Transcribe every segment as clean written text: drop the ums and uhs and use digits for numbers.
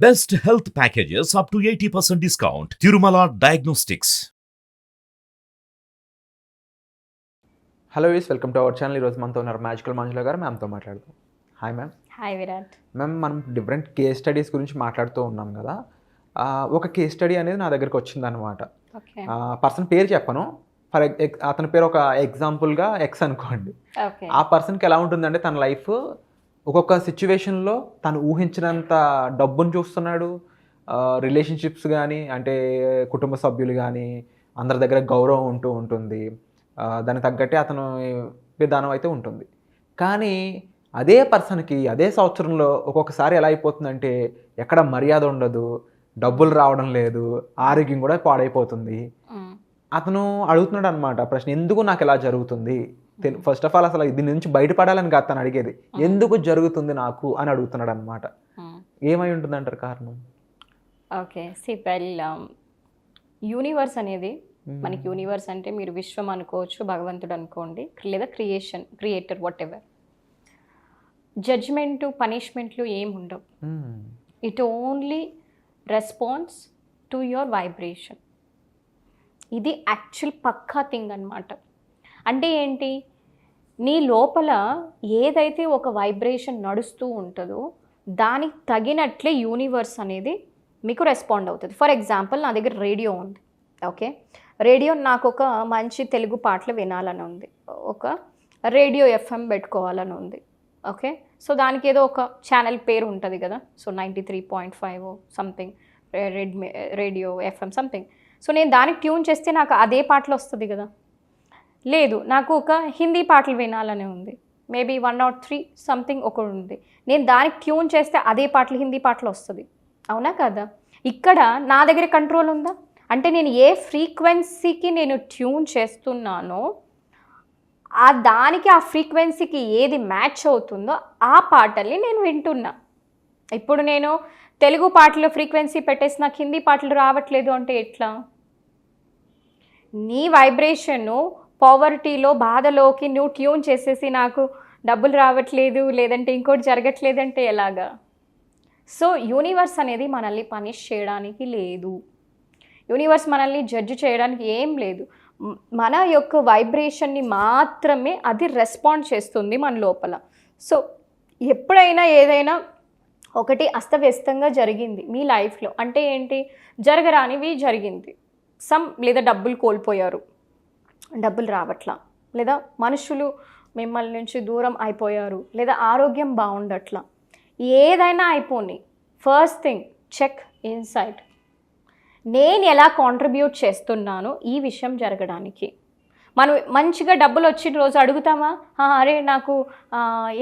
Best health packages up to 80% discount. Tirumala Diagnostics. Hello is welcome to our channel. ఈరోజు మనతో ఉన్నారు magical మంజుల గారు. మ్యామ్తో మాట్లాడదాం. Hi ma'am. Hi Virat. Ma'am, మనం different case studies గురించి మాట్లాడుతూ ఉన్నాం కదా. ఒక కేస్ స్టడీ అనేది నా దగ్గరికి వచ్చిందనమాట. ఓకే. పర్సన్ పేరు చెప్పను. అతని పేరు ఒక ఎగ్జాంపుల్గా ఎక్స్ అనుకోండి. ఓకే. ఆ పర్సన్కి ఎలా ఉంటుందంటే తన లైఫ్ ఒక్కొక్క సిచ్యువేషన్లో తను ఊహించినంత డబ్బును చూస్తున్నాడు. రిలేషన్షిప్స్ కానీ, అంటే కుటుంబ సభ్యులు కానీ, అందరి దగ్గర గౌరవం ఉంటూ ఉంటుంది. దానికి తగ్గట్టే అతను విధానం అయితే ఉంటుంది. కానీ అదే పర్సన్కి అదే సంవత్సరంలో ఒక్కొక్కసారి ఎలా అయిపోతుందంటే ఎక్కడ మర్యాద ఉండదు, డబ్బులు రావడం లేదు, ఆరోగ్యం కూడా పాడైపోతుంది. అతను అడుగుతున్నాడు అనమాట ప్రశ్న, ఎందుకు నాకు ఎలా జరుగుతుంది? ఫస్ట్ ఆఫ్ ఆల్ అసలు దీని నుంచి బయటపడాలని కాదు తను అడిగేది, ఎందుకు జరుగుతుంది నాకు అని అడుగుతున్నాడు అనమాట. ఏమై ఉంటుంది అంటారు కారణం? ఓకే, యూనివర్స్ అనేది మనకి యూనివర్స్ అంటే మీరు విశ్వం అనుకోవచ్చు, భగవంతుడు అనుకోండి, లేదా క్రియేటర్ వాట్ ఎవర్. జడ్జ్మెంట్, పనిష్మెంట్లు ఏం ఉండవు. It only response to your vibration. ఇది యాక్చువల్ పక్కా థింగ్ అన్నమాట. అంటే ఏంటి, నీ లోపల ఏదైతే ఒక వైబ్రేషన్ నడుస్తూ ఉంటుందో దానికి తగినట్లే యూనివర్స్ అనేది మీకు రెస్పాండ్ అవుతుంది. ఫర్ ఎగ్జాంపుల్, నా దగ్గర రేడియో ఉంది. ఓకే, రేడియో నాకు ఒక మంచి తెలుగు పాటలు వినాలని ఉంది, ఒక రేడియో ఎఫ్ఎం పెట్టుకోవాలని ఉంది. ఓకే, సో దానికి ఏదో ఒక ఛానల్ పేరు ఉంటుంది కదా, so 93.5 something radio FM something. So నేను దానికి ట్యూన్ చేస్తే నాకు అదే పాటలు వస్తుంది కదా. లేదు, నాకు ఒక హిందీ పాటలు వినాలని ఉంది, మేబీ 103 సంథింగ్ ఒకటి ఉంది, నేను దానికి ట్యూన్ చేస్తే అదే పాటలు హిందీ పాటలు వస్తుంది. అవునా కదా? ఇక్కడ నా దగ్గర కంట్రోల్ ఉందా? అంటే నేను ఏ ఫ్రీక్వెన్సీకి నేను ట్యూన్ చేస్తున్నానో దానికి ఆ ఫ్రీక్వెన్సీకి ఏది మ్యాచ్ అవుతుందో ఆ పాటల్ని నేను వింటున్నా. ఇప్పుడు నేను తెలుగు పాటలు ఫ్రీక్వెన్సీ పెట్టేసి నాకు హిందీ పాటలు రావట్లేదు అంటే ఎట్లా? నీ వైబ్రేషను పావర్టీలో, బాధలోకి నువ్వు ట్యూన్ చేసేసి నాకు డబ్బులు రావట్లేదు లేదంటే ఇంకోటి జరగట్లేదంటే ఎలాగా? సో యూనివర్స్ అనేది మనల్ని పనిష్ చేయడానికి లేదు, యూనివర్స్ మనల్ని జడ్జి చేయడానికి ఏం లేదు. మన యొక్క వైబ్రేషన్ని మాత్రమే అది రెస్పాండ్ చేస్తుంది మన లోపల. సో ఎప్పుడైనా ఏదైనా ఒకటి అస్తవ్యస్తంగా జరిగింది మీ లైఫ్లో, అంటే ఏంటి, జరగరానివి జరిగింది, లేదా డబ్బులు కోల్పోయారు, డబ్బులు రావట్లా, లేదా మనుషులు మిమ్మల్ని నుంచి దూరం అయిపోయారు, లేదా ఆరోగ్యం బాగుండట్లా, ఏదైనా అయిపోని, ఫస్ట్ థింగ్ చెక్ ఇన్సైడ్. నేను ఎలా కాంట్రిబ్యూట్ చేస్తున్నాను ఈ విషయం జరగడానికి? మనం మంచిగా డబ్బులు వచ్చిన రోజు అడుగుతామా, అరే నాకు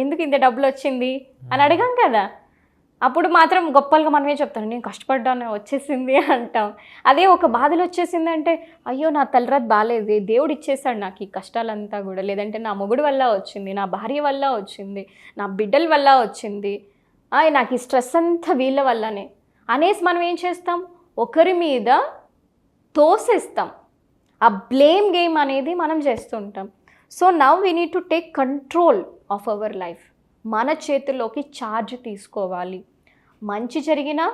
ఎందుకు ఇంత డబ్బులు వచ్చింది అని అడగాం కదా. అప్పుడు మాత్రం గొప్పలుగా మనమే చెప్తాను, నేను కష్టపడ్డాను వచ్చేసింది అంటాం. అదే ఒక బాధలు వచ్చేసిందంటే, అయ్యో నా తలరాత్ బాగాలేదు, దేవుడు ఇచ్చేసాడు నాకు ఈ కష్టాలంతా కూడా, లేదంటే నా మొగుడు వల్ల వచ్చింది, నా భార్య వల్ల వచ్చింది, నా బిడ్డల వల్ల వచ్చింది, నాకు ఈ స్ట్రెస్ అంతా వీళ్ళ వల్లనే అనేసి మనం ఏం చేస్తాం, ఒకరి మీద తోసేస్తాం. ఆ బ్లేమ్ గేమ్ అనేది మనం చేస్తుంటాం. So now we need to take control of our life. మన చేతుల్లోకి ఛార్జ్ తీసుకోవాలి. మంచి జరిగినా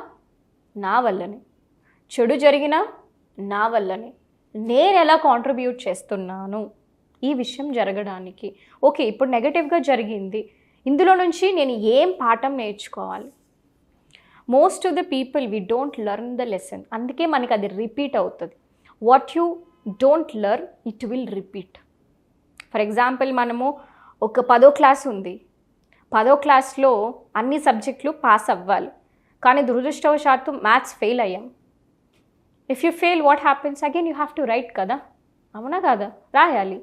నా వల్లనే, చెడు జరిగినా నా వల్లనే. నేను ఎలా కాంట్రిబ్యూట్ చేస్తున్నాను ఈ విషయం జరగడానికి? ఓకే, ఇప్పుడు నెగటివ్గా జరిగింది, ఇందులో నుంచి నేను ఏం పాఠం నేర్చుకోవాలి? Most of the people we don't learn the lesson, అందుకే మనకి అది రిపీట్ అవుతుంది. What you don't learn it will repeat. For example, మనము ఒక 10వ క్లాస్ ఉంది, 10వ క్లాస్లో అన్ని సబ్జెక్టులు పాస్ అవ్వాలి, కానీ దురదృష్టవశాత్తు మ్యాథ్స్ ఫెయిల్ అయ్యాం. If you fail, what happens? Again you have to right కదా, అవునా కదా, రాయాలి.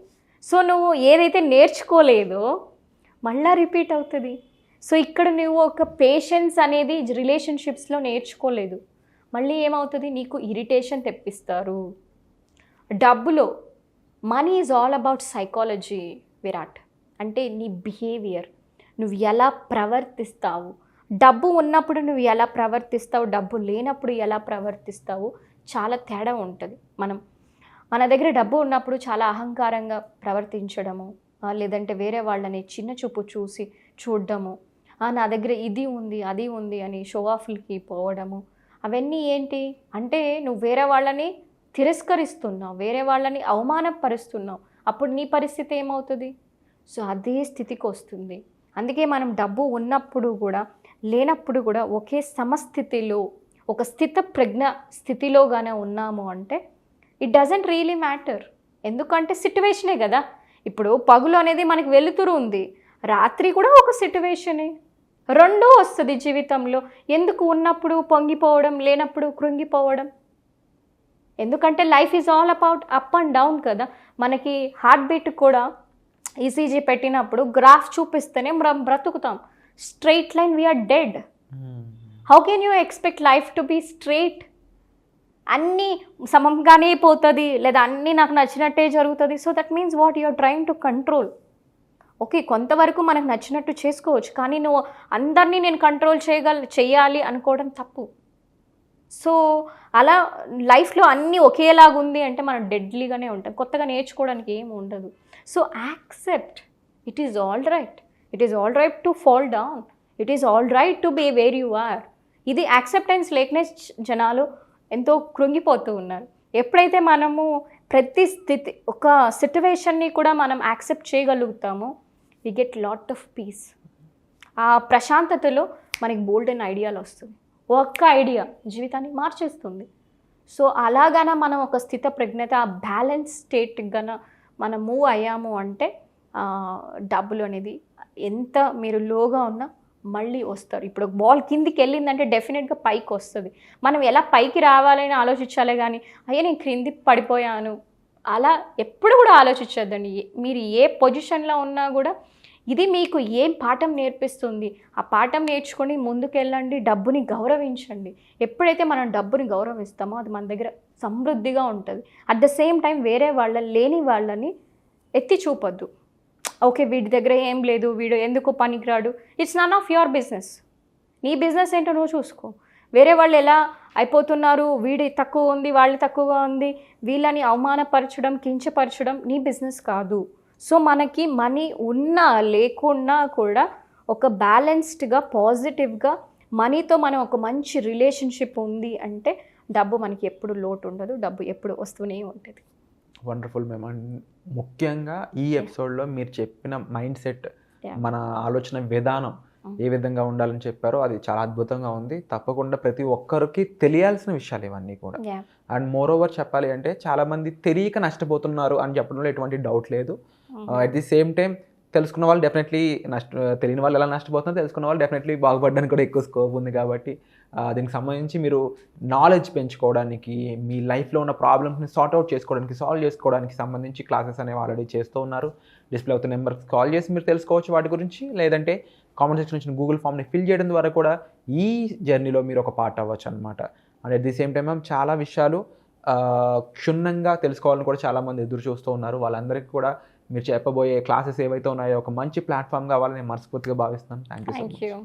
సో నువ్వు ఏదైతే నేర్చుకోలేదో మళ్ళా రిపీట్ అవుతుంది. సో ఇక్కడ నువ్వు ఒక పేషెన్స్ అనేది రిలేషన్షిప్స్లో నేర్చుకోలేదు, మళ్ళీ ఏమవుతుంది, నీకు ఇరిటేషన్ తెప్పిస్తారు. డబ్బులో money is all about psychology Virat. అంటే నీ బిహేవియర్, నువ్వు ఎలా ప్రవర్తిస్తావు, డబ్బు ఉన్నప్పుడు నువ్వు ఎలా ప్రవర్తిస్తావు, డబ్బు లేనప్పుడు ఎలా ప్రవర్తిస్తావు, చాలా తేడా ఉంటుంది. మన దగ్గర డబ్బు ఉన్నప్పుడు చాలా అహంకారంగా ప్రవర్తించడము, లేదంటే వేరే వాళ్ళని చిన్న చూపు చూడడము, నా దగ్గర ఇది ఉంది అది ఉంది అని షో ఆఫ్లకి పోవడము అవన్నీ ఏంటి అంటే నువ్వు వేరే వాళ్ళని తిరస్కరిస్తున్నావు, వేరే వాళ్ళని అవమానపరుస్తున్నావు. అప్పుడు నీ పరిస్థితి ఏమవుతుంది? సో అదే స్థితికి వస్తుంది. అందుకే మనం డబ్బు ఉన్నప్పుడు కూడా లేనప్పుడు కూడా ఒకే సమస్థితిలో ఒక స్థితప్రజ్ఞ స్థితిలోగానే ఉన్నాము అంటే ఇట్ డజంట్ రియలీ మ్యాటర్. ఎందుకంటే సిట్యువేషనే కదా. ఇప్పుడు పగులు అనేది మనకి వెలుతురు ఉంది, రాత్రి కూడా ఒక సిట్యువేషనే. రెండూ వస్తుంది జీవితంలో. ఎందుకు ఉన్నప్పుడు పొంగిపోవడం, లేనప్పుడు కృంగిపోవడం? ఎందుకంటే life is all about up and down కదా. మనకి హార్ట్ బీట్ కూడా ఈసీజీ పెట్టినప్పుడు గ్రాఫ్ చూపిస్తేనే మనం బ్రతుకుతాం. Straight line we are dead. How can you expect life to be straight? అన్నీ సమంగానే పోతుంది లేదా అన్నీ నాకు నచ్చినట్టే జరుగుతుంది. So that means what you are trying to control. Okay, కొంతవరకు మనకు నచ్చినట్టు చేసుకోవచ్చు, కానీ నువ్వు అందరినీ నేను కంట్రోల్ చేయాలి అనుకోవడం తప్పు. సో అలా లైఫ్లో అన్నీ ఒకేలాగుంది అంటే మనం డెడ్లీగానే ఉంటాం, కొత్తగా నేర్చుకోవడానికి ఏమి ఉండదు. So accept, it is all right. It is all right to fall down. It is all right to be where you are. ఇది యాక్సెప్టెన్స్ లేకనే జనాలు ఎంతో కృంగిపోతూ ఉన్నారు. ఎప్పుడైతే మనము ప్రతి స్థితి ఒక సిట్యువేషన్ని కూడా మనం యాక్సెప్ట్ చేయగలుగుతామో we get lot of peace. ఆ ప్రశాంతతలో మనకి బోల్డ్ అండ్ ఐడియాలు వస్తుంది. ఒక్క ఐడియా జీవితాన్ని మార్చేస్తుంది. సో అలాగన మనం ఒక స్థిత ప్రజ్ఞత, ఆ బ్యాలెన్స్ స్టేట్ గన మనం మూవ్ అయ్యాము అంటే డబ్బులు అనేది ఎంత మీరు లోగా ఉన్నా మళ్ళీ వస్తారు. ఇప్పుడు బాల్ కిందికి వెళ్ళిందంటే డెఫినెట్గా పైకి వస్తుంది. మనం ఎలా పైకి రావాలని ఆలోచించాలి కానీ అయ్యే నేను క్రింది పడిపోయాను అలా ఎప్పుడు కూడా ఆలోచించద్దండి. మీరు ఏ పొజిషన్లో ఉన్నా కూడా ఇది మీకు ఏం పాఠం నేర్పిస్తుంది, ఆ పాఠం నేర్చుకొని ముందుకెళ్ళండి. డబ్బుని గౌరవించండి. ఎప్పుడైతే మనం డబ్బుని గౌరవిస్తామో అది మన దగ్గర సమృద్ధిగా ఉంటుంది. అట్ ద సేమ్ టైం వేరే లేని వాళ్ళని ఎత్తి చూపొద్దు. ఓకే వీడి దగ్గర ఏం లేదు, వీడు ఎందుకు పనికిరాడు. It's none of your business. నీ బిజినెస్ ఏంటో నువ్వు చూసుకో. వేరే వాళ్ళు ఎలా అయిపోతున్నారు, వీడి తక్కువ ఉంది, వాళ్ళు తక్కువగా ఉంది, వీళ్ళని అవమానపరచడం, కించపరచడం నీ బిజినెస్ కాదు. సో మనకి మనీ ఉన్నా లేకున్నా కూడా ఒక బ్యాలెన్స్డ్గా, పాజిటివ్గా మనీతో మనం ఒక మంచి రిలేషన్షిప్ ఉంది అంటే డబ్బు మనకి ఎప్పుడు లోటు ఉండదు, డబ్బు ఎప్పుడు వస్తూనే ఉంటుంది. Wonderful ma'am. అండ్ ముఖ్యంగా ఈ ఎపిసోడ్లో మీరు చెప్పిన మైండ్ సెట్, మన ఆలోచన విధానం ఏ విధంగా ఉండాలని చెప్పారో అది చాలా అద్భుతంగా ఉంది. తప్పకుండా ప్రతి ఒక్కరికి తెలియాల్సిన విషయాలు ఇవన్నీ కూడా. అండ్ మోర్ ఓవర్ చెప్పాలి అంటే చాలామంది తెలియక నష్టపోతున్నారు అని చెప్పడంలో ఎటువంటి డౌట్ లేదు. అట్ ది సేమ్ టైం తెలుసుకున్న వాళ్ళు డెఫినెట్లీ తెలియని వాళ్ళు ఎలా నష్టపోతున్నారు, తెలుసుకున్న వాళ్ళు డెఫినెట్లీ బాగుపడడానికి కూడా ఎక్కువ స్కోప్ ఉంది. కాబట్టి దీనికి సంబంధించి మీరు నాలెడ్జ్ పెంచుకోవడానికి, మీ లైఫ్లో ఉన్న ప్రాబ్లమ్స్ని సాల్వ్ చేసుకోవడానికి సంబంధించి క్లాసెస్ అనేవి ఆల్రెడీ చేస్తూ ఉన్నారు. డిస్ప్లే అవుతున్న నెంబర్కి కాల్ చేసి మీరు తెలుసుకోవచ్చు వాటి గురించి. లేదంటే కామెంట్ సెక్షన్ నుంచి గూగుల్ ఫామ్ని ఫిల్ చేయడం ద్వారా కూడా ఈ జర్నీలో మీరు ఒక పార్ట్ అవ్వచ్చు అనమాట. And at the same time మేము చాలా విషయాలు క్షుణ్ణంగా తెలుసుకోవాలని కూడా చాలామంది ఎదురు చూస్తూ ఉన్నారు. వాళ్ళందరికీ కూడా మీరు చెప్పబోయే క్లాసెస్ ఏవైతే ఉన్నాయో ఒక మంచి ప్లాట్ఫామ్ కావాలని నేను మనస్ఫూర్తిగా భావిస్తున్నాను. Thank you.